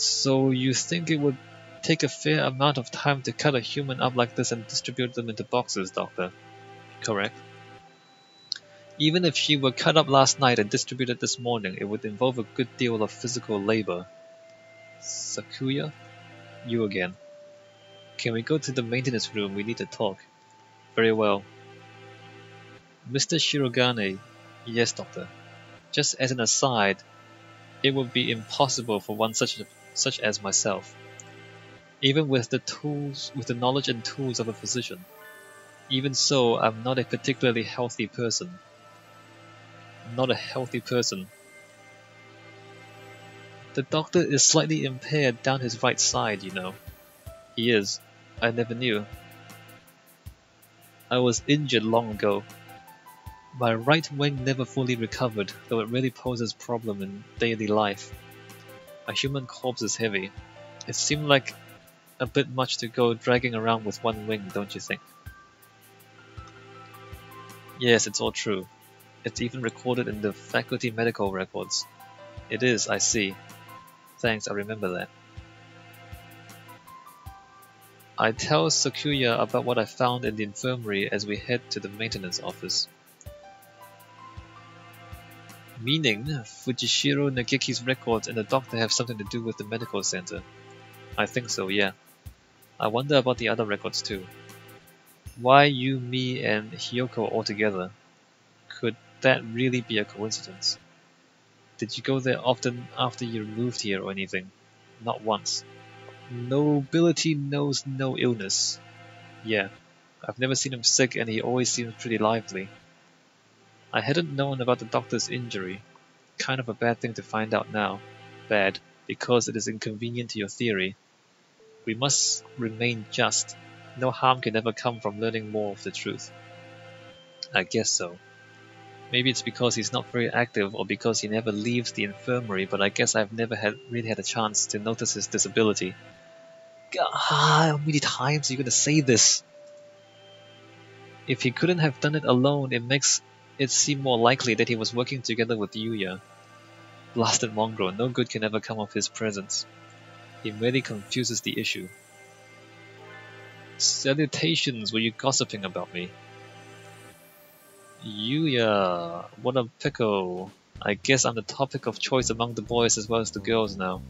So you think it would take a fair amount of time to cut a human up like this and distribute them into boxes, Doctor? Correct. Even if she were cut up last night and distributed this morning, it would involve a good deal of physical labor. Sakuya? You again. Can we go to the maintenance room? We need to talk. Very well. Mr. Shirogane. Yes, Doctor. Just as an aside, it would be impossible for one such as myself, even with the knowledge and tools of a physician. Even so, I'm not a particularly healthy person. Not a healthy person. The doctor is slightly impaired down his right side, you know. He is. I never knew. I was injured long ago. My right wing never fully recovered, though it really poses problem in daily life. A human corpse is heavy. It seemed like a bit much to go dragging around with one wing, don't you think? Yes, it's all true. It's even recorded in the faculty medical records. It is, I see. Thanks, I remember that. I tell Sakuya about what I found in the infirmary as we head to the maintenance office. Meaning, Fujishiro Nageki's records and the doctor have something to do with the medical center. I think so, yeah. I wonder about the other records too. Why you, me, and Hiyoko all together? Could that really be a coincidence? Did you go there often after you moved here or anything? Not once. Nobility knows no illness. Yeah, I've never seen him sick and he always seems pretty lively. I hadn't known about the doctor's injury. Kind of a bad thing to find out now. Bad, because it is inconvenient to your theory. We must remain just. No harm can ever come from learning more of the truth. I guess so. Maybe it's because he's not very active or because he never leaves the infirmary, but I guess I've never really had a chance to notice his disability. God, how many times are you going to say this? If he couldn't have done it alone, it makes it seem more likely that he was working together with Yuya. Blasted mongrel, no good can ever come of his presence. He merely confuses the issue. Salutations, were you gossiping about me? Yuya, what a pickle. I guess I'm the topic of choice among the boys as well as the girls now.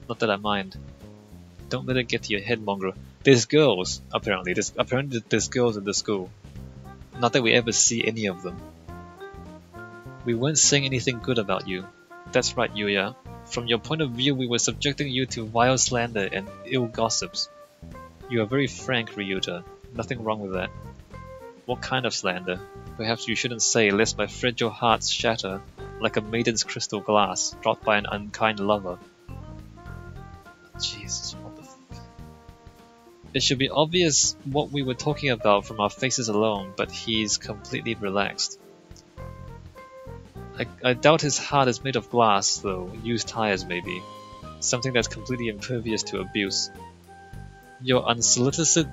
Not that I mind. Don't let it get to your head, mongrel. There's girls, apparently. There's girls in the school. Not that we ever see any of them. We weren't saying anything good about you. That's right, Yuya. From your point of view, we were subjecting you to vile slander and ill gossips. You are very frank, Ryuta. Nothing wrong with that. What kind of slander? Perhaps you shouldn't say, lest my fragile hearts shatter like a maiden's crystal glass dropped by an unkind lover. Jesus, what the f... It should be obvious what we were talking about from our faces alone, but he's completely relaxed. I doubt his heart is made of glass, though. Used tires, maybe. Something that's completely impervious to abuse. Your unsolicited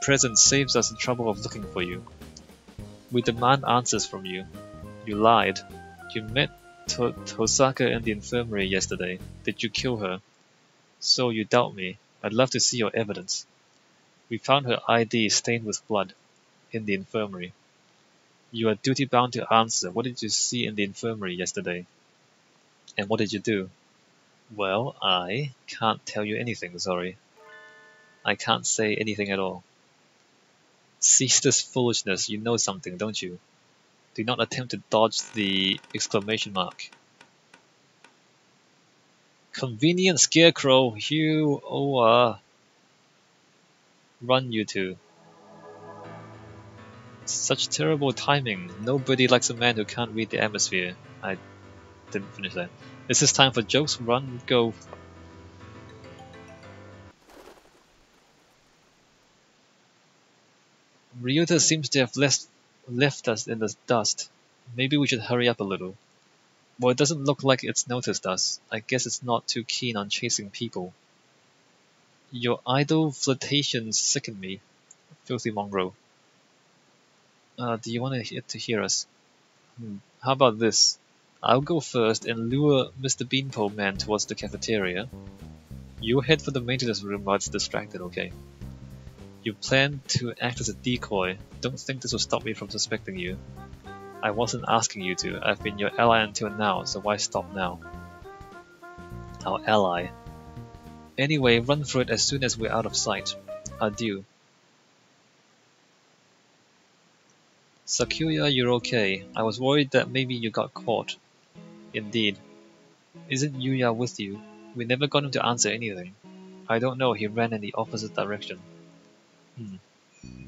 presence saves us the trouble of looking for you. We demand answers from you. You lied. You met Tosaka in the infirmary yesterday. Did you kill her? So you doubt me. I'd love to see your evidence. We found her ID stained with blood in the infirmary. You are duty-bound to answer. What did you see in the infirmary yesterday? And what did you do? Well, I can't tell you anything, sorry. I can't say anything at all. Cease this foolishness, you know something, don't you? Do not attempt to dodge the exclamation mark. Convenient scarecrow, you, run you two. Such terrible timing. Nobody likes a man who can't read the atmosphere. I didn't finish that. Is this time for jokes? Run, go. Ryuta seems to have left us in the dust. Maybe we should hurry up a little. Well, it doesn't look like it's noticed us. I guess it's not too keen on chasing people. Your idle flirtations sicken me, filthy mongrel. Do you want to hear us? How about this? I'll go first and lure Mr. Beanpole Man towards the cafeteria. You head for the maintenance room while it's distracted, okay? You plan to act as a decoy. Don't think this will stop me from suspecting you. I wasn't asking you to. I've been your ally until now, so why stop now? Our ally. Anyway, run for it as soon as we're out of sight. Adieu. Sakuya, you're okay. I was worried that maybe you got caught. Indeed. Isn't Yuya with you? We never got him to answer anything. I don't know, he ran in the opposite direction.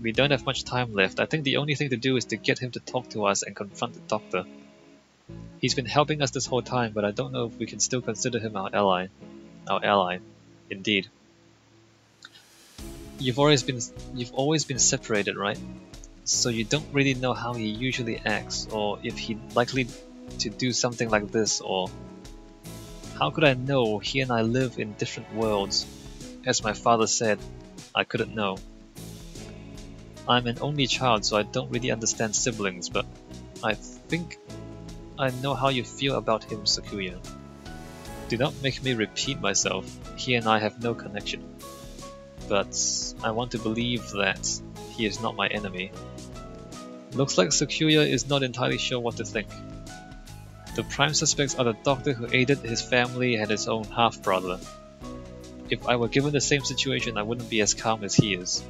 We don't have much time left. I think the only thing to do is to get him to talk to us and confront the doctor. He's been helping us this whole time, but I don't know if we can still consider him our ally. Our ally. Indeed. You've always been separated, right? So you don't really know how he usually acts, or if he's likely to do something like this, or... How could I know? He and I live in different worlds. As my father said, I couldn't know. I'm an only child, so I don't really understand siblings, but I think I know how you feel about him, Sakuya. Do not make me repeat myself. He and I have no connection. But I want to believe that he is not my enemy. Looks like Sakuya is not entirely sure what to think. The prime suspects are the doctor who aided his family and his own half-brother. If I were given the same situation, I wouldn't be as calm as he is.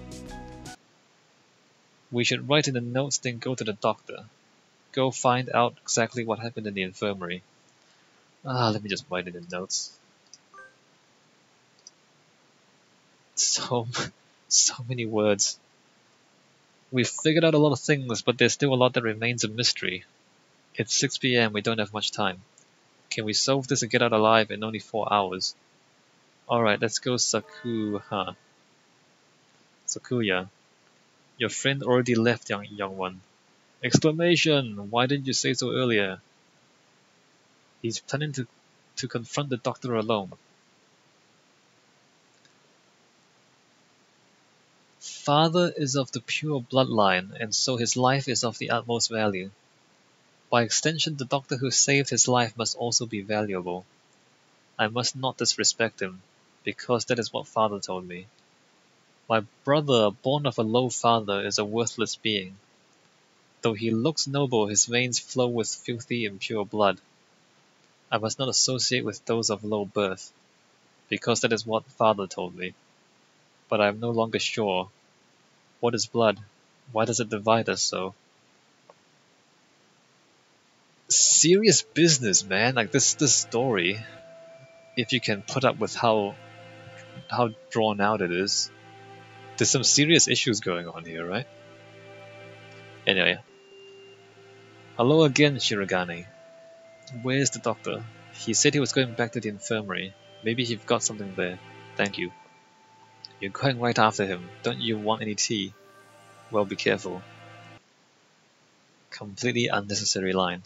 We should write in the notes, then go to the doctor. Go find out exactly what happened in the infirmary. Let me just write it in notes. So many words. We've figured out a lot of things, but there's still a lot that remains a mystery. It's 6 PM, we don't have much time. Can we solve this and get out alive in only 4 hours? Alright, let's go Sakuya. Your friend already left, young one. Exclamation! Why didn't you say so earlier? He's planning to confront the doctor alone. Father is of the pure bloodline, and so his life is of the utmost value. By extension, the doctor who saved his life must also be valuable. I must not disrespect him, because that is what father told me. My brother, born of a low father, is a worthless being. Though he looks noble, his veins flow with filthy impure blood. I must not associate with those of low birth, because that is what father told me. But I am no longer sure. What is blood? Why does it divide us so? Serious business, man. Like this story, if you can put up with how drawn out it is, there's some serious issues going on here, right? Anyway. Hello again, Shirogane. Where's the doctor? He said he was going back to the infirmary. Maybe you've got something there. Thank you. You're going right after him. Don't you want any tea? Well, be careful. Completely unnecessary line.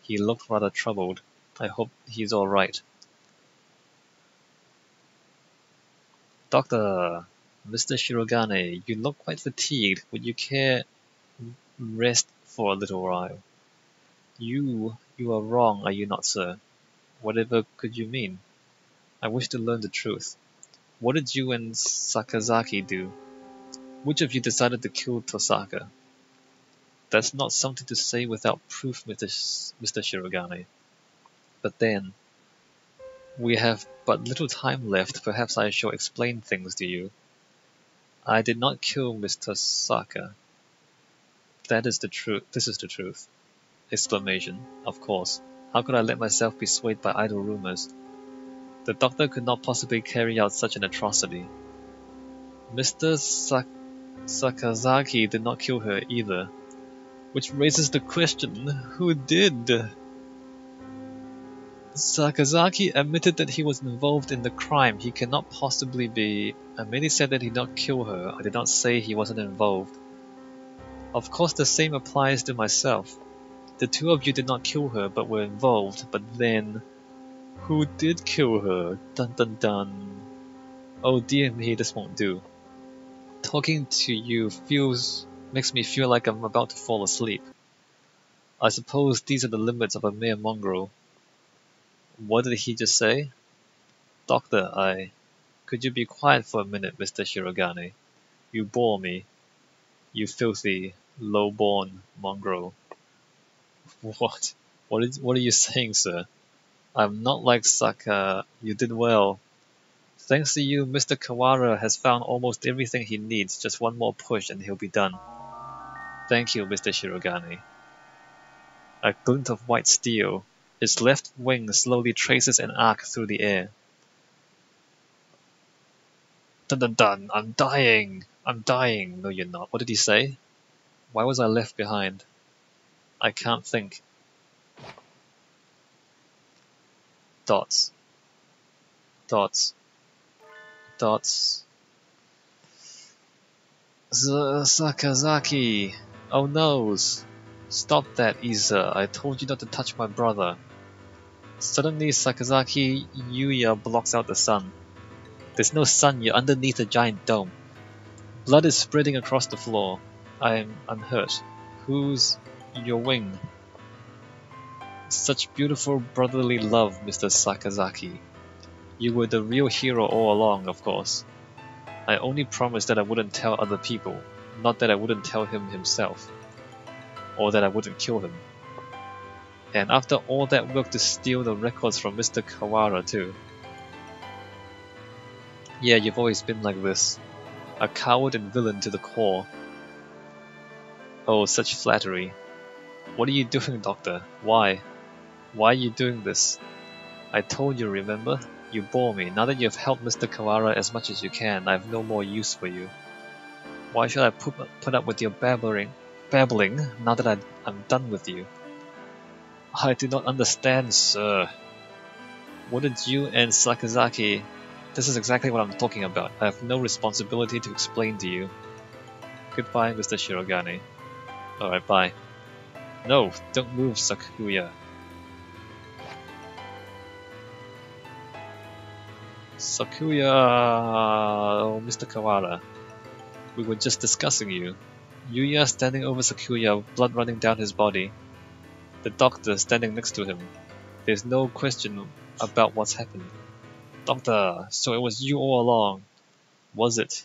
He looked rather troubled. I hope he's alright. Doctor! Mr. Shirogane, you look quite fatigued. Would you care rest for a little while? You are wrong, are you not, sir? Whatever could you mean? I wish to learn the truth. What did you and Sakazaki do? Which of you decided to kill Tosaka? That's not something to say without proof, Mr. Shirogane. But then, we have but little time left. Perhaps I shall explain things to you. I did not kill Miss Tosaka. That is the truth. This is the truth. Exclamation. Of course. How could I let myself be swayed by idle rumors? The doctor could not possibly carry out such an atrocity. Mr. Sakazaki did not kill her either. Which raises the question, who did? Sakazaki admitted that he was involved in the crime. He cannot possibly be... I merely said that he did not kill her. I did not say he wasn't involved. Of course the same applies to myself. The two of you did not kill her, but were involved. But then... who did kill her? Dun dun dun. Oh dear me, this won't do. Talking to you makes me feel like I'm about to fall asleep. I suppose these are the limits of a mere mongrel. What did he just say? Doctor, Could you be quiet for a minute, Mr. Shirogane? You bore me. You filthy, low-born mongrel. What? What are you saying, sir? I'm not like Saka. You did well. Thanks to you, Mr. Kawara has found almost everything he needs. Just one more push and he'll be done. Thank you, Mr. Shirogane. A glint of white steel. His left wing slowly traces an arc through the air. Dun dun dun! I'm dying! I'm dying! No, you're not. What did he say? Why was I left behind? I can't think. Dots. Dots. Dots. Sakazaki! Oh no! Stop that, Isa. I told you not to touch my brother. Suddenly, Sakazaki Yuya blocks out the sun. There's no sun, you're underneath a giant dome. Blood is spreading across the floor. I'm unhurt. Who's your wing? Such beautiful brotherly love, Mr. Sakazaki. You were the real hero all along, of course. I only promised that I wouldn't tell other people, not that I wouldn't tell him himself, or that I wouldn't kill him. And after all that work to steal the records from Mr. Kawara too. Yeah, you've always been like this. A coward and villain to the core. Oh, such flattery. What are you doing, Doctor? Why? Why are you doing this? I told you, remember? You bore me. Now that you've helped Mr. Kawara as much as you can, I have no more use for you. Why should I put up with your babbling now that I'm done with you? I do not understand, sir. Wouldn't you and Sakazaki... This is exactly what I'm talking about. I have no responsibility to explain to you. Goodbye, Mr. Shirogane. Alright, bye. No, don't move, Sakuya. Sakuya... Oh, Mr. Kawara. We were just discussing you. Yuya standing over Sakuya, blood running down his body. The doctor standing next to him. There's no question about what's happened. Doctor, so it was you all along. Was it?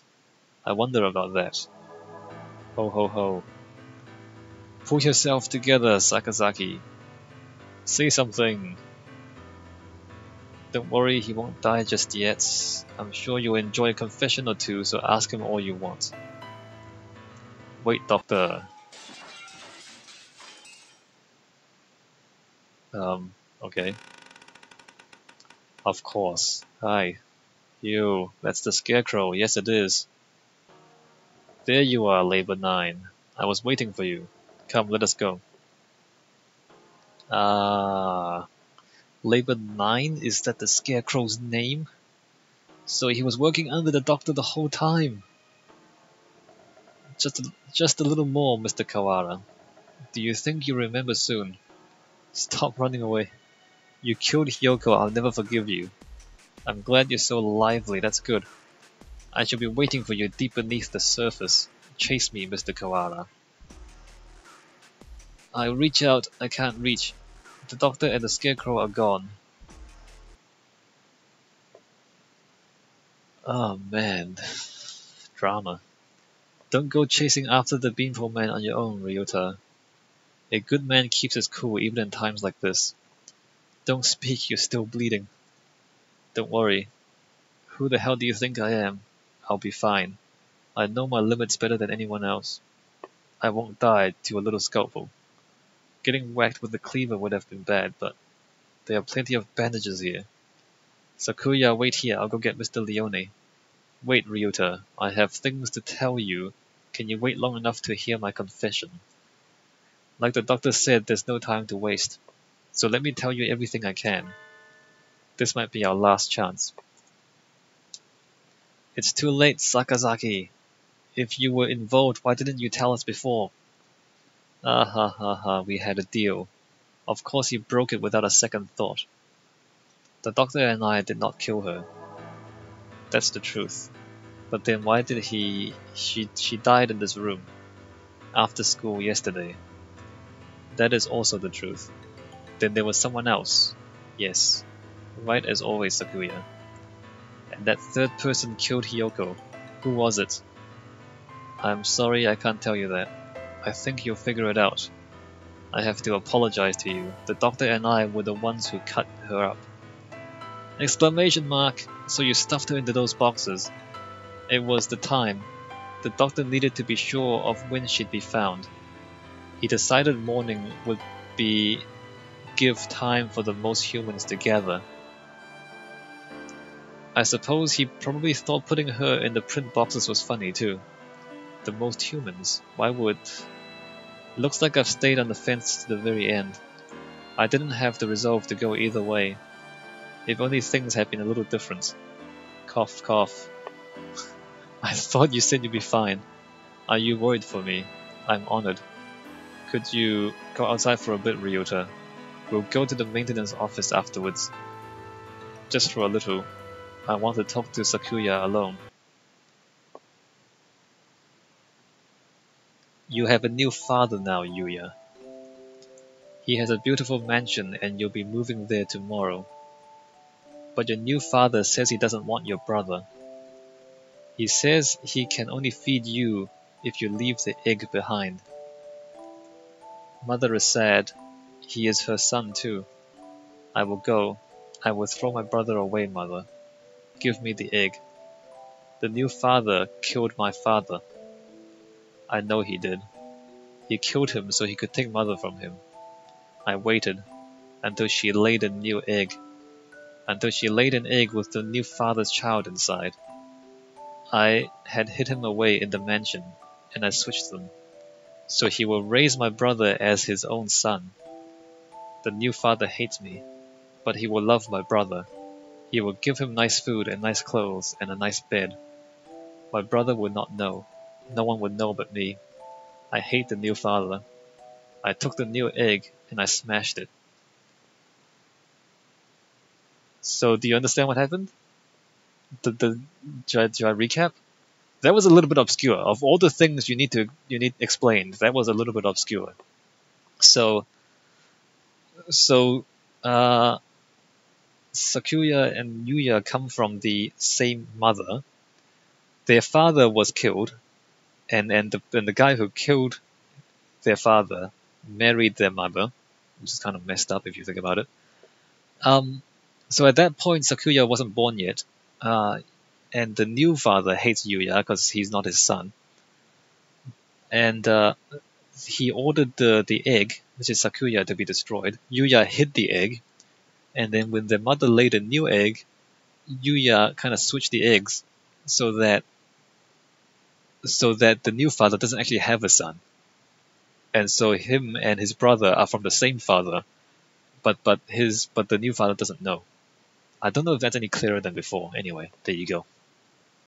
I wonder about that. Ho ho ho. Pull yourself together, Sakazaki. Say something. Don't worry, he won't die just yet. I'm sure you'll enjoy a confession or two, so ask him all you want. Wait, Doctor. Okay. Of course. Hi. You. That's the Scarecrow. Yes, it is. There you are, Labor 9. I was waiting for you. Come, let us go. Labor 9? Is that the Scarecrow's name? So he was working under the Doctor the whole time. Just a little more, Mr. Kawara. Do you think you remember soon? Stop running away. You killed Hyoko, I'll never forgive you. I'm glad you're so lively, that's good. I shall be waiting for you deep beneath the surface. Chase me, Mr. Kawara. I reach out, I can't reach. The Doctor and the Scarecrow are gone. Oh man. Drama. Don't go chasing after the Beanpole Man on your own, Ryota. A good man keeps his cool even in times like this. Don't speak, you're still bleeding. Don't worry. Who the hell do you think I am? I'll be fine. I know my limits better than anyone else. I won't die to a little scalpel. Getting whacked with the cleaver would have been bad, but there are plenty of bandages here. Sakuya, wait here, I'll go get Mr. Leone. Wait, Ryota, I have things to tell you. Can you wait long enough to hear my confession? Like the Doctor said, there's no time to waste. So let me tell you everything I can. This might be our last chance. It's too late, Sakazaki. If you were involved, why didn't you tell us before? Ah ha ha ha, we had a deal. Of course he broke it without a second thought. The Doctor and I did not kill her. That's the truth. But then why did she died in this room. After school yesterday. That is also the truth. Then there was someone else. Yes. Right as always, Sakuya. And that third person killed Hiyoko. Who was it? I'm sorry I can't tell you that. I think you'll figure it out. I have to apologize to you. The doctor and I were the ones who cut her up. Exclamation mark! So you stuffed her into those boxes. It was the time. The doctor needed to be sure of when she'd be found. He decided morning would be give time for the most humans to gather. I suppose he probably thought putting her in the print boxes was funny too. The most humans. Why would... Looks like I've stayed on the fence to the very end. I didn't have the resolve to go either way. If only things had been a little different. Cough, cough. I thought you said you'd be fine. Are you worried for me? I'm honored. Could you go outside for a bit, Ryota? We'll go to the maintenance office afterwards. Just for a little. I want to talk to Sakuya alone. You have a new father now, Yuya. He has a beautiful mansion and you'll be moving there tomorrow. But your new father says he doesn't want your brother. He says he can only feed you if you leave the egg behind. Mother is sad. He is her son too. I will go. I will throw my brother away, Mother. Give me the egg. The new father killed my father. I know he did. He killed him so he could take Mother from him. I waited until she laid a new egg. Until she laid an egg with the new father's child inside. I had hid him away in the mansion, and I switched them. So he will raise my brother as his own son. The new father hates me, but he will love my brother. He will give him nice food and nice clothes and a nice bed. My brother would not know. No one would know but me. I hate the new father. I took the new egg and I smashed it. So do you understand what happened? Should I recap? That was a little bit obscure. Of all the things you need explained, that was a little bit obscure. So Sakuya and Yuya come from the same mother. Their father was killed, and the guy who killed their father married their mother, which is kind of messed up if you think about it. So at that point, Sakuya wasn't born yet, and the new father hates Yuya because he's not his son. And he ordered the egg, which is Sakuya, to be destroyed. Yuya hid the egg, and then when their mother laid a new egg, Yuya kind of switched the eggs so that the new father doesn't actually have a son. And so him and his brother are from the same father, but the new father doesn't know. I don't know if that's any clearer than before. Anyway, there you go.